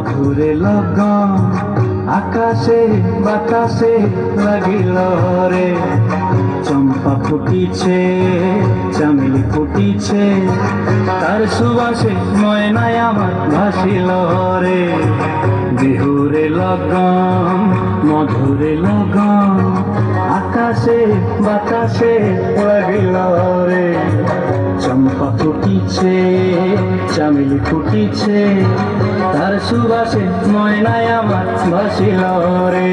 মধুরে লগন আকাশে বাতাসে লাগিল রে। চম্পা ফুটিছে, চামেলি ফুটিছে, তার সুবাসে ময়নায় আমার ভাসিল রে। বিহুরে লগন মধুরে লগন আকাশে বাতাসে লাগিল রে। চম্পা ফুটিছে, চামেলি ফুটিছে, তার সুবাসে ময়নায় আমার ভাসিল রে।